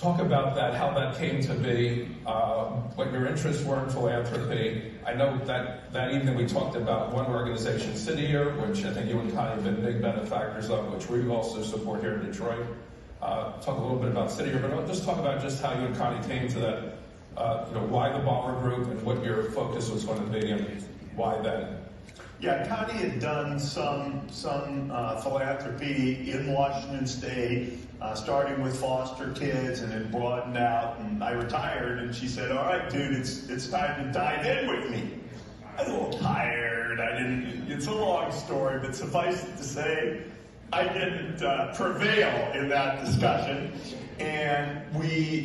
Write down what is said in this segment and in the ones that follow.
talk about that, how that came to be, what your interests were in philanthropy. I know that evening we talked about one organization, City Year, which I think you and Connie have been big benefactors of, which we also support here in Detroit. Talk a little bit about City Year, but just talk about just how you and Connie came to that, why the Bomber Group and what your focus was going to be and why then. Yeah, Connie had done some philanthropy in Washington State, starting with foster kids, and it broadened out. And I retired, and she said, "All right, dude, it's time to dive in with me." I was a little tired. It's a long story, but suffice it to say, I didn't prevail in that discussion. And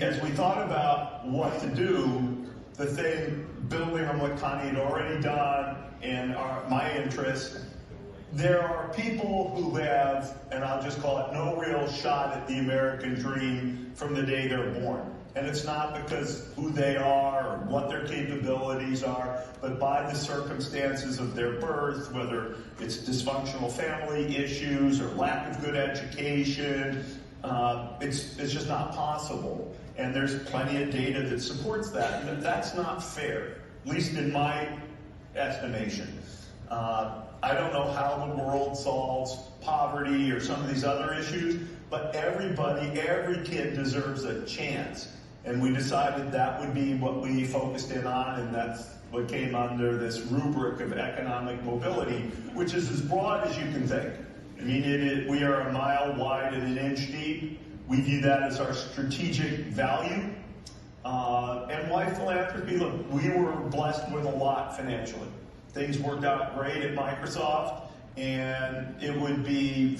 as we thought about what to do, the thing, building on what Connie had already done and my interests, there are people who have, and I'll just call it, no real shot at the American dream from the day they're born. And it's not because who they are or what their capabilities are, but by the circumstances of their birth, whether it's dysfunctional family issues or lack of good education, it's just not possible. And there's plenty of data that supports that. And that's not fair, at least in my estimation. I don't know how the world solves poverty or some of these other issues, but every kid deserves a chance. And we decided that would be what we focused in on, and that's what came under this rubric of economic mobility, which is as broad as you can think. I mean, we are a mile wide and an inch deep. We view that as our strategic value. And why philanthropy? Look, we were blessed with a lot financially. Things worked out great at Microsoft, and it would be,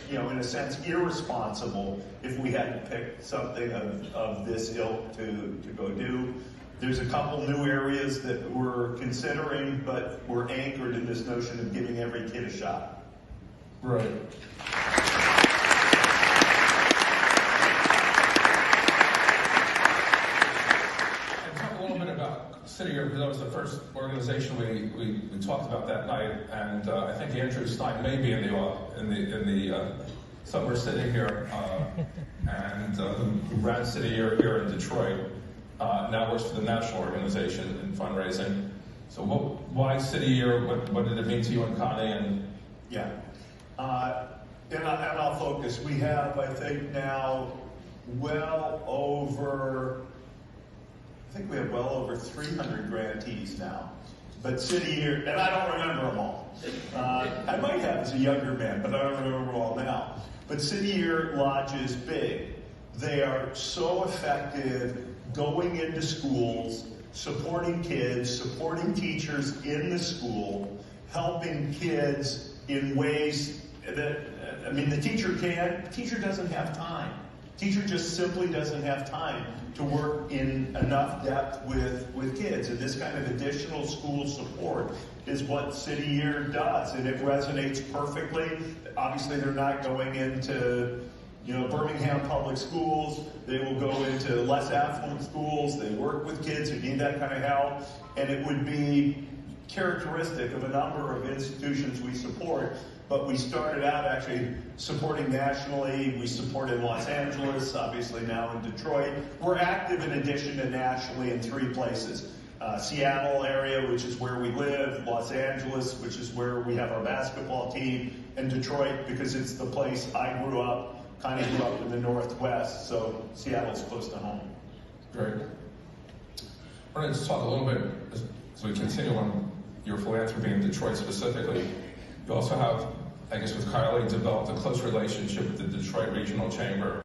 in a sense, irresponsible if we had to pick something of this ilk to go do. There's a couple new areas that we're considering, but we're anchored in this notion of giving every kid a shot. Right. City Year, because that was the first organization we talked about that night, and I think Andrew Stein may be in the somewhere sitting here, and who ran City Year here in Detroit, now works for the national organization in fundraising. So why City Year? What did it mean to you and Connie? And yeah, and I'll focus. We have, I think, now well over 300 grantees now. But City Year, and I don't remember them all. I might have as a younger man, but I don't remember them all now. But City Year lodges big. They are so effective going into schools, supporting kids, supporting teachers in the school, helping kids in ways that, the teacher doesn't have time. Teacher just simply doesn't have time to work in enough depth with kids. And this kind of additional school support is what City Year does, and it resonates perfectly. Obviously, they're not going into Birmingham public schools. They will go into less affluent schools. They work with kids who need that kind of help. And it would be characteristic of a number of institutions we support. But we started out actually supporting nationally. We support in Los Angeles, obviously now in Detroit. We're active in addition to nationally in 3 places. Seattle area, which is where we live, Los Angeles, which is where we have our basketball team, and Detroit, because it's the place I grew up, kind of grew up in the Northwest, so Seattle's close to home. Great. I want to just talk a little bit, as we continue on your philanthropy in Detroit specifically. You also have, I guess with Kylie, developed a close relationship with the Detroit Regional Chamber.